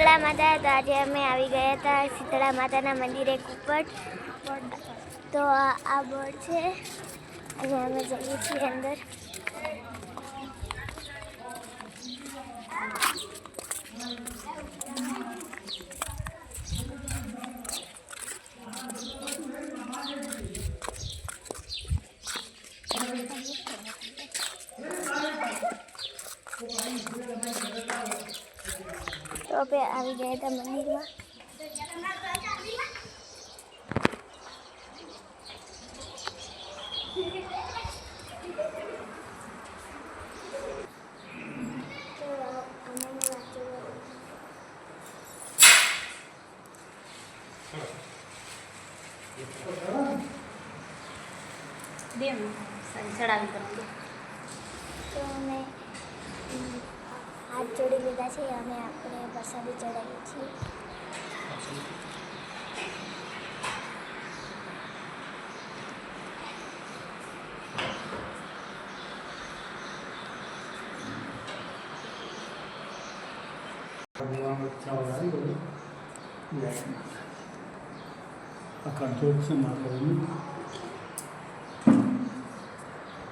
શીતળા માતા. તો આજે અમે આવી ગયા હતા શીતળા માતાના મંદિરે કુપટ. તો આ બોર્ડ છે અને અમે જઈએ છીએ અંદર. તો આપણે આવી ગયા હતા મંદિરમાં. તો અમે હાથ જોડી લીધા છે. અમે આપણે પ્રસાદી ચડાવીએ છીએ. અખંડ